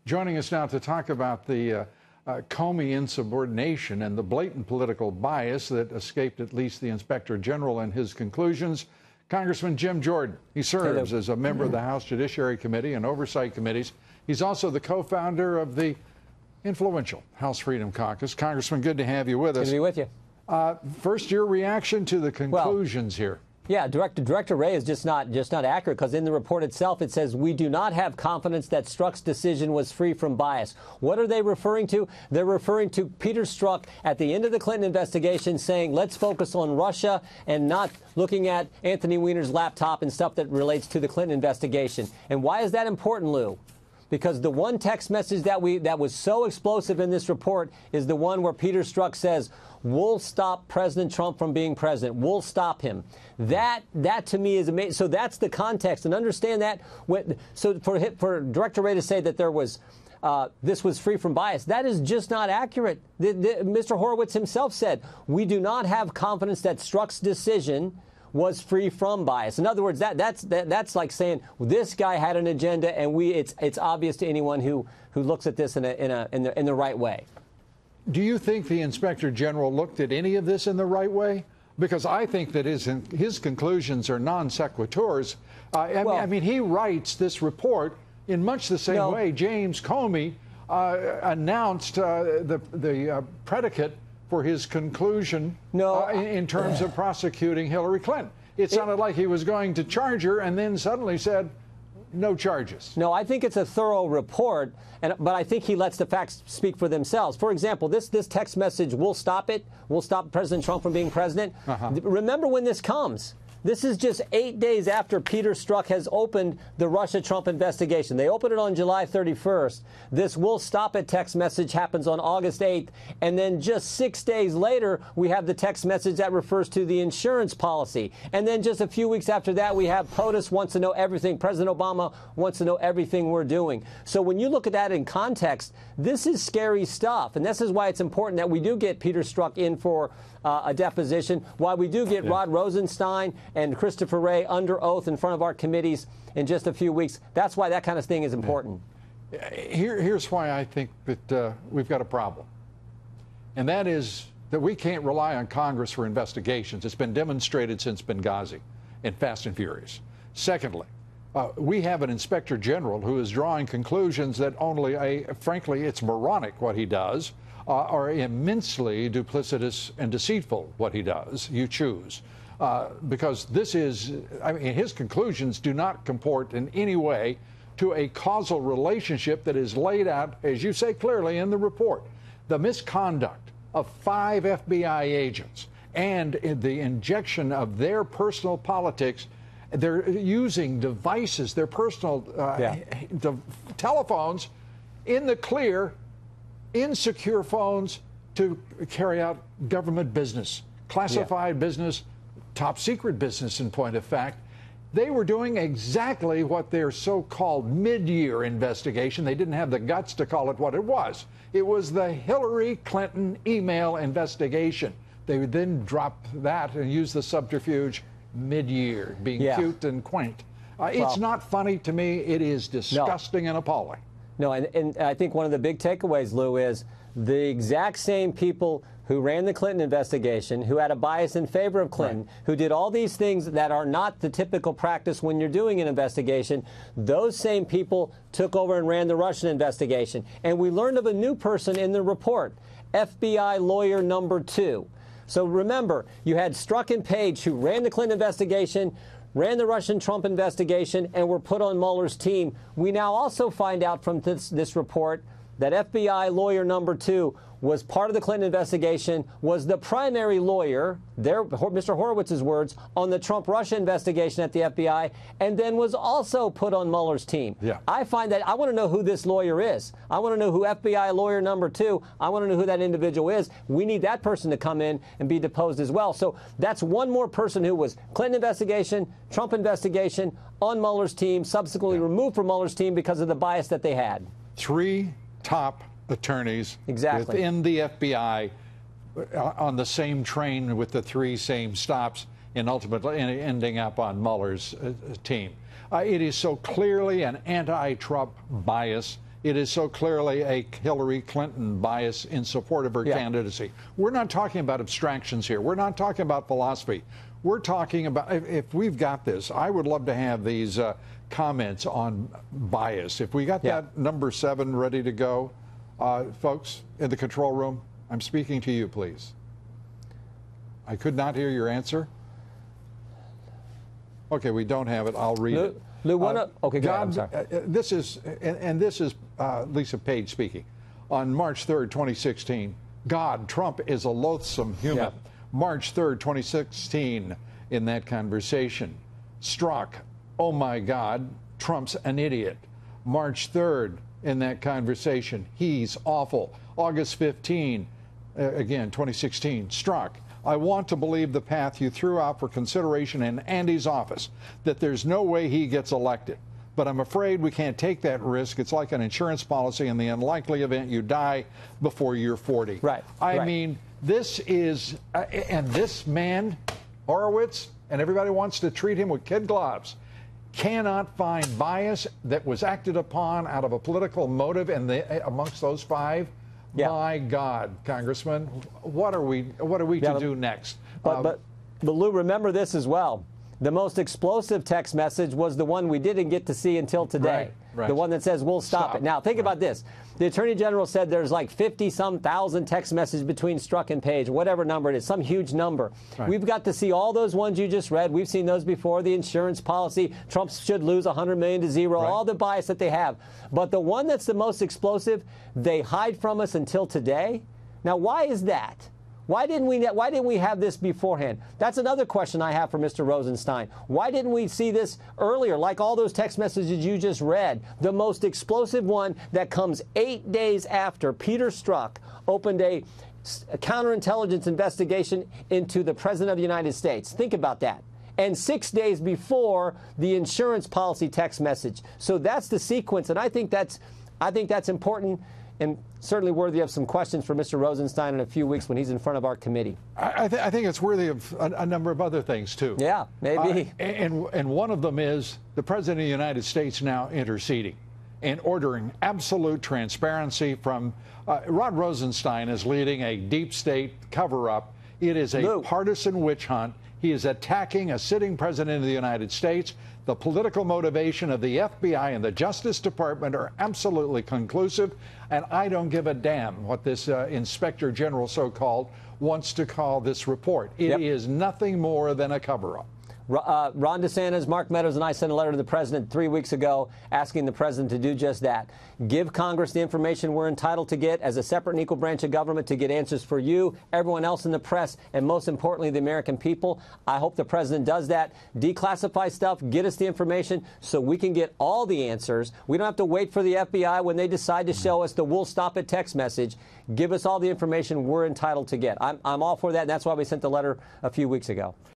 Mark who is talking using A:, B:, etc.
A: Joining us now to talk about the Comey insubordination and the blatant political bias that escaped at least the Inspector General and his conclusions, Congressman Jim Jordan. He serves as a member of the House Judiciary Committee and Oversight Committees. He's also the co-founder of the influential House Freedom Caucus. Congressman, good to have you with us.
B: Good to be with you.
A: First, your reaction to the conclusions here.
B: Yeah, Director Wray is just not accurate, because in the report itself it says we do not have confidence that Strzok's decision was free from bias. What are they referring to? They're referring to Peter Strzok at the end of the Clinton investigation saying let's focus on Russia and not looking at Anthony Weiner's laptop and stuff that relates to the Clinton investigation. And why is that important, Lou? Because the one text message that was so explosive in this report is the one where Peter Strzok says, "We'll stop President Trump from being president. We'll stop him." That to me is amazing. So that's the context, and understand that. So for Director Wray to say that there was this was free from bias, that is just not accurate. Mr. Horowitz himself said we do not have confidence that Strzok's decision was free from bias. In other words, that's like saying this guy had an agenda, and it's obvious to anyone who looks at this in the right way.
A: Do you think the Inspector General looked at any of this in the right way? Because I think that his conclusions are non sequiturs. I mean, he writes this report in much the same way James Comey announced the predicate for his conclusion in terms of prosecuting Hillary Clinton. It sounded like he was going to charge her and then suddenly said, no charges.
B: No, I think it's a thorough report, but I think he lets the facts speak for themselves. For example, this text message, "We'll stop it. We'll stop President Trump from being president." Remember when this comes. This is just 8 days after Peter Strzok has opened the Russia-Trump investigation. They opened it on July 31st. This "We'll stop it" text message happens on August 8th. And then just 6 days later, we have the text message that refers to the insurance policy. And then just a few weeks after that, we have POTUS wants to know everything. President Obama wants to know everything we're doing. So when you look at that in context, this is scary stuff. And this is why it's important that we do get Peter Strzok in for a deposition, why we do get Rod Rosenstein and Christopher Wray under oath in front of our committees in just a few weeks. That's why that kind of thing is important.
A: Here's why I think that we've got a problem. And that is that we can't rely on Congress for investigations. It's been demonstrated since Benghazi and Fast and Furious. Secondly, we have an Inspector General who is drawing conclusions that frankly, it's moronic what he does, are immensely duplicitous and deceitful what he does. You choose. Because this is, I mean, his conclusions do not comport in any way to a causal relationship that is laid out, as you say clearly in the report. The misconduct of 5 FBI agents and the injection of their personal politics. They're using devices, their personal telephones in the clear, insecure phones to carry out government business, classified business, top secret business in point of fact. They were doing exactly what their so-called mid-year investigation, they didn't have the guts to call it what it was. It was the Hillary Clinton email investigation. They would then drop that and use the subterfuge mid-year, being cute and quaint. It's not funny to me. It is disgusting and appalling.
B: No, and I think one of the big takeaways, Lou, is the exact same people who ran the Clinton investigation, who had a bias in favor of Clinton, who did all these things that are not the typical practice when you're doing an investigation, those same people took over and ran the Russian investigation. And we learned of a new person in the report, FBI lawyer number 2. So remember, you had Strzok and Page, who ran the Clinton investigation, ran the Russian Trump investigation, and were put on Mueller's team. We now also find out from this report that FBI lawyer number 2 was part of the Clinton investigation, was the primary lawyer, Mr. Horowitz's words, on the Trump-Russia investigation at the FBI, and then was also put on Mueller's team. I find that I want to know who this lawyer is. I want to know who FBI lawyer number 2, I want to know who that individual is. We need that person to come in and be deposed as well. So that's one more person who was Clinton investigation, Trump investigation, on Mueller's team, subsequently removed from Mueller's team because of the bias that they had.
A: 3 top attorneys within the FBI on the same train with the 3 same stops and ultimately ending up on Mueller's team. It is so clearly an anti-Trump bias It is so clearly a Hillary Clinton bias in support of her candidacy. We're not talking about abstractions here. We're not talking about philosophy. We're talking about, if we've got this, I would love to have these comments on bias. If we got that number 7 ready to go, folks in the control room, I'm speaking to you, please. I could not hear your answer. Okay, we don't have it. I'll read it.
B: Lou, okay, go ahead. I'm sorry.
A: This is Lisa Page speaking. On March 3rd, 2016, God, Trump is a loathsome human. March 3rd, 2016, in that conversation. Strzok, oh my God, Trump's an idiot. March 3rd, in that conversation, he's awful. August 15, again, 2016, Strzok, I want to believe the path you threw out for consideration in Andy's office, that there's no way he gets elected. But I'm afraid we can't take that risk. It's like an insurance policy in the unlikely event you die before you're 40.
B: Right.
A: I mean, this is, and this man, Horowitz, and everybody wants to treat him with kid gloves, cannot find bias that was acted upon out of a political motive amongst those 5. My God, Congressman, what are we to do next?
B: But Lou, remember this as well. The most explosive text message was the one we didn't get to see until today. Right. The one that says, we'll stop it. Now, think about this. The Attorney General said there's like 50-some thousand text messages between Strzok and Page, whatever number it is, some huge number. We've got to see all those ones you just read. We've seen those before. The insurance policy, Trump should lose $100 million to zero, all the bias that they have. But the one that's the most explosive, they hide from us until today. Now, why is that? Why didn't we have this beforehand? That's another question I have for Mr. Rosenstein. Why didn't we see this earlier, like all those text messages you just read? The most explosive one that comes 8 days after Peter Strzok opened a counterintelligence investigation into the President of the United States. Think about that. And 6 days before the insurance policy text message. So that's the sequence, and I think that's important and certainly worthy of some questions for Mr. Rosenstein in a few weeks when he's in front of our committee.
A: I think it's worthy of a number of other things, too.
B: Yeah, maybe.
A: And one of them is the President of the United States now interceding and ordering absolute transparency from Rod Rosenstein is leading a deep state cover-up. It is a partisan witch hunt. He is attacking a sitting president of the United States. The political motivation of the FBI and the Justice Department are absolutely conclusive, and I don't give a damn what this Inspector General, so-called, wants to call this report. It is nothing more than a cover-up.
B: Ron DeSantis, Mark Meadows, and I sent a letter to the president 3 weeks ago asking the president to do just that. Give Congress the information we're entitled to get as a separate and equal branch of government to get answers for you, everyone else in the press, and most importantly, the American people. I hope the president does that. Declassify stuff, get us the information so we can get all the answers. We don't have to wait for the FBI when they decide to show us the "we'll stop it" text message. Give us all the information we're entitled to get. I'm all for that, and that's why we sent the letter a few weeks ago.